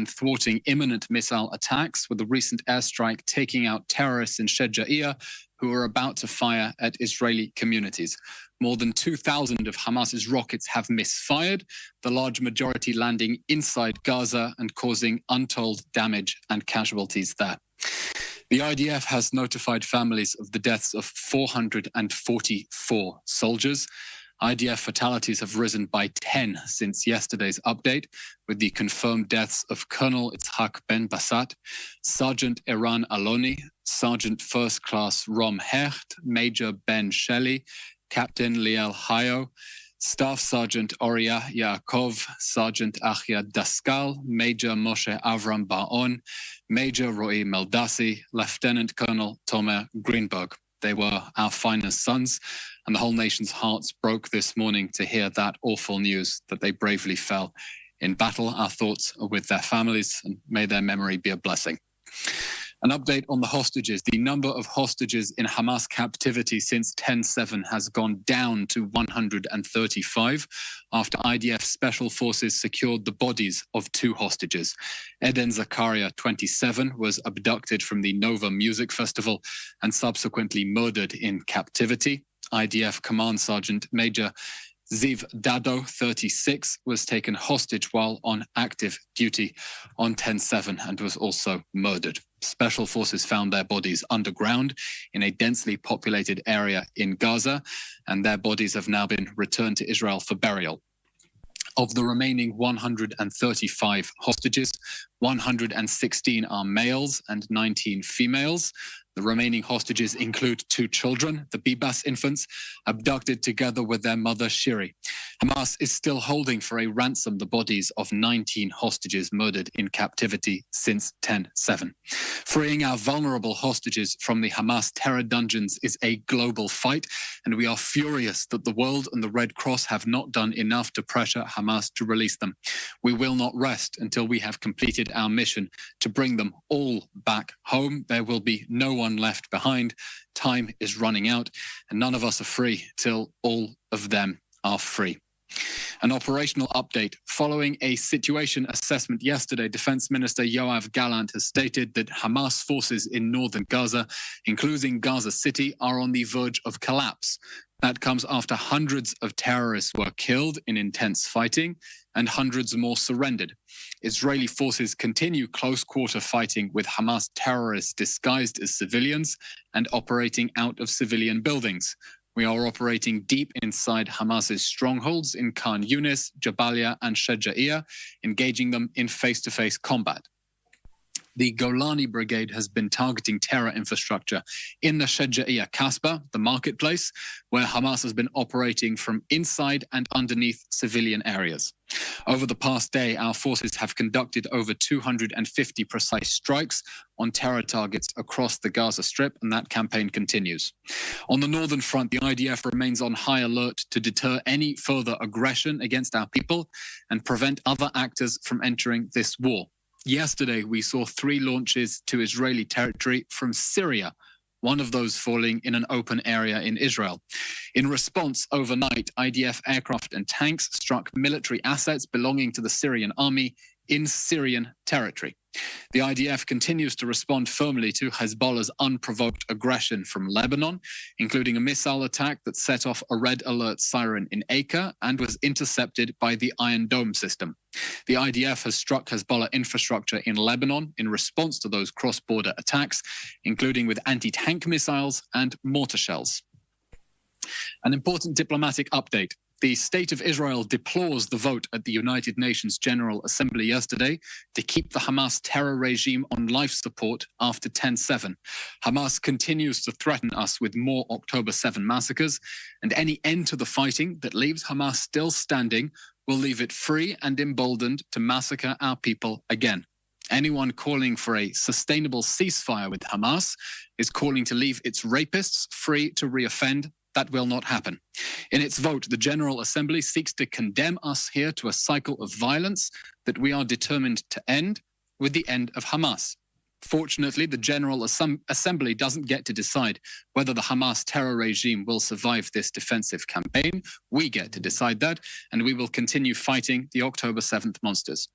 and thwarting imminent missile attacks, with the recent airstrike taking out terrorists in Shejaiya who were about to fire at Israeli communities. More than 2,000 of Hamas's rockets have misfired, the large majority landing inside Gaza and causing untold damage and casualties there. The IDF has notified families of the deaths of 444 soldiers. IDF fatalities have risen by 10 since yesterday's update, with the confirmed deaths of Colonel Itzhak Ben Bassat, Sergeant Eran Aloni, Sergeant First Class Rom Hecht, Major Ben Shelley, Captain Liel Hayo, Staff Sergeant Oria Yaakov, Sergeant Achia Daskal, Major Moshe Avram Baon, Major Roy Meldasi, Lieutenant Colonel Tomer Greenberg. They were our finest sons, and the whole nation's hearts broke this morning to hear that awful news that they bravely fell in battle. Our thoughts are with their families, and may their memory be a blessing. An update on the hostages. The number of hostages in Hamas captivity since 10/7 has gone down to 135 after IDF special forces secured the bodies of 2 hostages. Eden Zakaria, 27, was abducted from the Nova Music Festival and subsequently murdered in captivity. IDF Command Sergeant Major Ziv Dado, 36, was taken hostage while on active duty on 10/7 and was also murdered. Special forces found their bodies underground in a densely populated area in Gaza, and their bodies have now been returned to Israel for burial. Of the remaining 135 hostages, 116 are males and 19 females. The remaining hostages include 2 children, the Bibas infants, abducted together with their mother, Shiri. Hamas is still holding for a ransom the bodies of 19 hostages murdered in captivity since 10/7. Freeing our vulnerable hostages from the Hamas terror dungeons is a global fight, and we are furious that the world and the Red Cross have not done enough to pressure Hamas to release them. We will not rest until we have completed our mission to bring them all back home. There will be no one left behind. Time is running out, and none of us are free till all of them are free. An operational update. Following a situation assessment yesterday, Defense Minister Yoav Gallant has stated that Hamas forces in northern Gaza, including Gaza City, are on the verge of collapse. That comes after hundreds of terrorists were killed in intense fighting and hundreds more surrendered. Israeli forces continue close-quarter fighting with Hamas terrorists disguised as civilians and operating out of civilian buildings. We are operating deep inside Hamas's strongholds in Khan Yunis, Jabalia, and Shejaiya, engaging them in face-to-face combat. The Golani Brigade has been targeting terror infrastructure in the Shejaiya Kasbah, the marketplace, where Hamas has been operating from inside and underneath civilian areas. Over the past day, our forces have conducted over 250 precise strikes on terror targets across the Gaza Strip, and that campaign continues. On the northern front, the IDF remains on high alert to deter any further aggression against our people and prevent other actors from entering this war. Yesterday, we saw 3 launches to Israeli territory from Syria, one of those falling in an open area in Israel. In response, overnight, IDF aircraft and tanks struck military assets belonging to the Syrian army in Syrian territory. The IDF continues to respond firmly to Hezbollah's unprovoked aggression from Lebanon, including a missile attack that set off a red alert siren in Acre and was intercepted by the Iron Dome system. The IDF has struck Hezbollah infrastructure in Lebanon in response to those cross-border attacks, including with anti-tank missiles and mortar shells. An important diplomatic update. The State of Israel deplores the vote at the United Nations General Assembly yesterday to keep the Hamas terror regime on life support after 10/7. Hamas continues to threaten us with more October 7 massacres, and any end to the fighting that leaves Hamas still standing will leave it free and emboldened to massacre our people again. Anyone calling for a sustainable ceasefire with Hamas is calling to leave its rapists free to reoffend. That will not happen. In its vote, the General Assembly seeks to condemn us here to a cycle of violence that we are determined to end with the end of Hamas. Fortunately, the General Assembly doesn't get to decide whether the Hamas terror regime will survive this defensive campaign. We get to decide that, and we will continue fighting the October 7th monsters.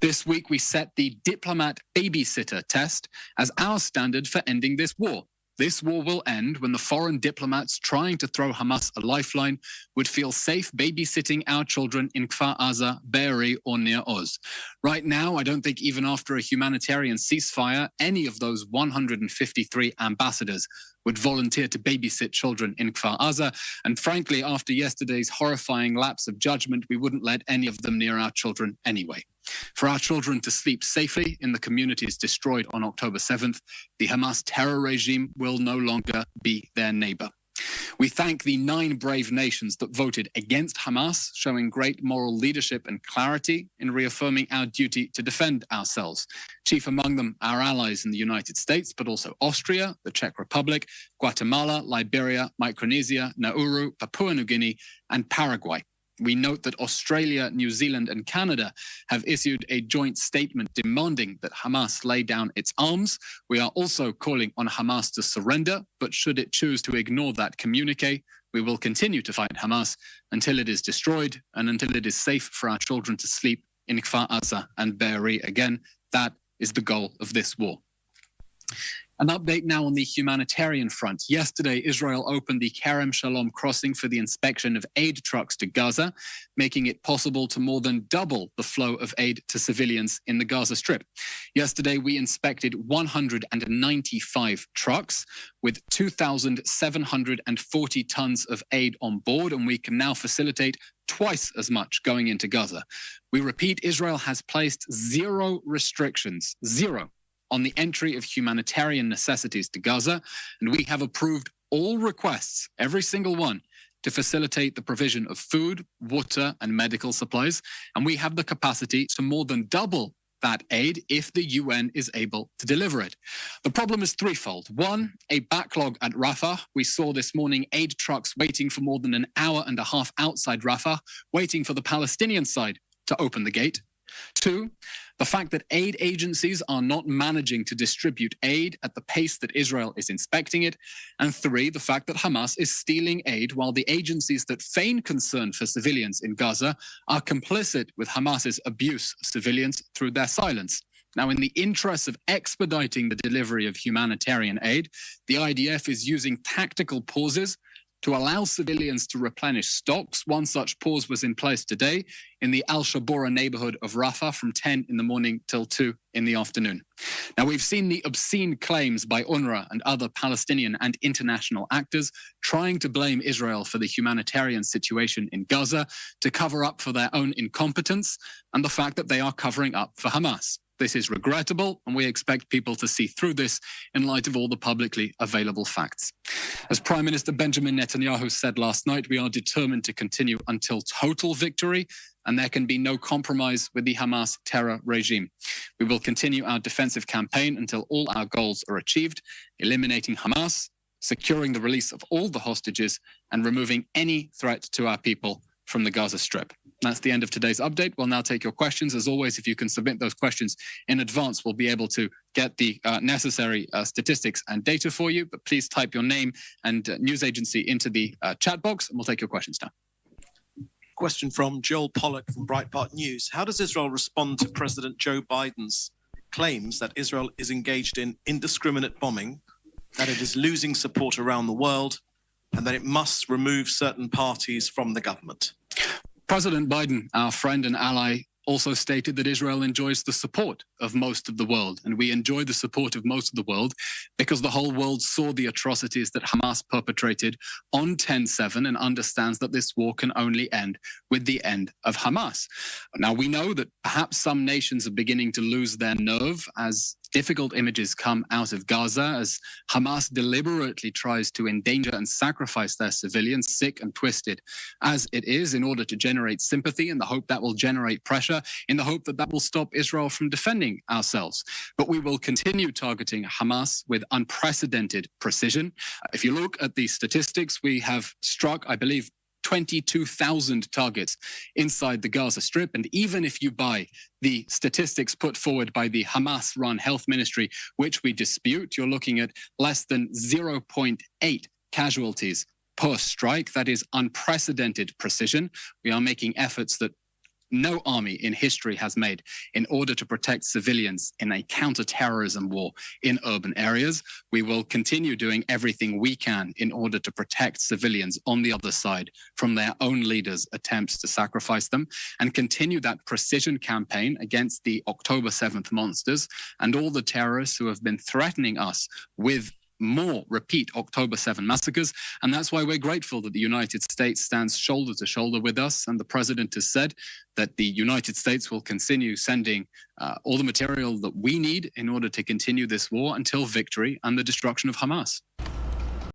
This week, we set the diplomat babysitter test as our standard for ending this war. This war will end when the foreign diplomats trying to throw Hamas a lifeline would feel safe babysitting our children in Kfar Aza, Be'eri, or near Oz. Right now, I don't think even after a humanitarian ceasefire, any of those 153 ambassadors would volunteer to babysit children in Kfar Aza. And frankly, after yesterday's horrifying lapse of judgment, we wouldn't let any of them near our children anyway. For our children to sleep safely in the communities destroyed on October 7th, the Hamas terror regime will no longer be their neighbor. We thank the 9 brave nations that voted against Hamas, showing great moral leadership and clarity in reaffirming our duty to defend ourselves. Chief among them, our allies in the United States, but also Austria, the Czech Republic, Guatemala, Liberia, Micronesia, Nauru, Papua New Guinea, and Paraguay. We note that Australia, New Zealand, and Canada have issued a joint statement demanding that Hamas lay down its arms. We are also calling on Hamas to surrender, but should it choose to ignore that communique, we will continue to fight Hamas until it is destroyed and until it is safe for our children to sleep in Kfar Aza and Be'eri again. That is the goal of this war. An update now on the humanitarian front. Yesterday, Israel opened the Kerem Shalom crossing for the inspection of aid trucks to Gaza, making it possible to more than double the flow of aid to civilians in the Gaza Strip. Yesterday, we inspected 195 trucks with 2,740 tons of aid on board, and we can now facilitate twice as much going into Gaza. We repeat, Israel has placed zero restrictions, zero, on the entry of humanitarian necessities to Gaza, and we have approved all requests, every single one, to facilitate the provision of food, water, and medical supplies, and we have the capacity to more than double that aid if the UN is able to deliver it. The problem is threefold. One, a backlog at Rafah. We saw this morning aid trucks waiting for more than an hour and a half outside Rafah, waiting for the Palestinian side to open the gate. Two, the fact that aid agencies are not managing to distribute aid at the pace that Israel is inspecting it. And three, the fact that Hamas is stealing aid while the agencies that feign concern for civilians in Gaza are complicit with Hamas's abuse of civilians through their silence. Now, in the interest of expediting the delivery of humanitarian aid, the IDF is using tactical pauses to allow civilians to replenish stocks. One such pause was in place today in the Al-Shabora neighborhood of Rafah from 10 in the morning till 2 in the afternoon. Now, we've seen the obscene claims by UNRWA and other Palestinian and international actors trying to blame Israel for the humanitarian situation in Gaza to cover up for their own incompetence and the fact that they are covering up for Hamas. This is regrettable, and we expect people to see through this in light of all the publicly available facts. As Prime Minister Benjamin Netanyahu said last night, we are determined to continue until total victory, and there can be no compromise with the Hamas terror regime. We will continue our defensive campaign until all our goals are achieved, eliminating Hamas, securing the release of all the hostages, and removing any threat to our people from the Gaza Strip. That's the end of today's update. We'll now take your questions. As always, if you can submit those questions in advance, we'll be able to get the necessary statistics and data for you. But please type your name and news agency into the chat box, and we'll take your questions now. Question from Joel Pollack from Breitbart News. How does Israel respond to President Joe Biden's claims that Israel is engaged in indiscriminate bombing, that it is losing support around the world, and that it must remove certain parties from the government? President Biden, our friend and ally, also stated that Israel enjoys the support of most of the world. And we enjoy the support of most of the world because the whole world saw the atrocities that Hamas perpetrated on 10/7 and understands that this war can only end with the end of Hamas. Now, we know that perhaps some nations are beginning to lose their nerve as difficult images come out of Gaza, as Hamas deliberately tries to endanger and sacrifice their civilians, sick and twisted as it is, in order to generate sympathy, in the hope that will generate pressure, in the hope that that will stop Israel from defending ourselves. But we will continue targeting Hamas with unprecedented precision. If you look at the statistics, we have struck, I believe, 22,000 targets inside the Gaza Strip. And even if you buy the statistics put forward by the Hamas-run health ministry, which we dispute, you're looking at less than 0.8 casualties per strike. That is unprecedented precision. We are making efforts that no army in history has made in order to protect civilians in a counter-terrorism war in urban areas. We will continue doing everything we can in order to protect civilians on the other side from their own leaders' attempts to sacrifice them, and continue that precision campaign against the October 7th monsters and all the terrorists who have been threatening us with more repeat October 7 massacres. And that's why we're grateful that the United States stands shoulder to shoulder with us. And the president has said that the United States will continue sending all the material that we need in order to continue this war until victory and the destruction of Hamas.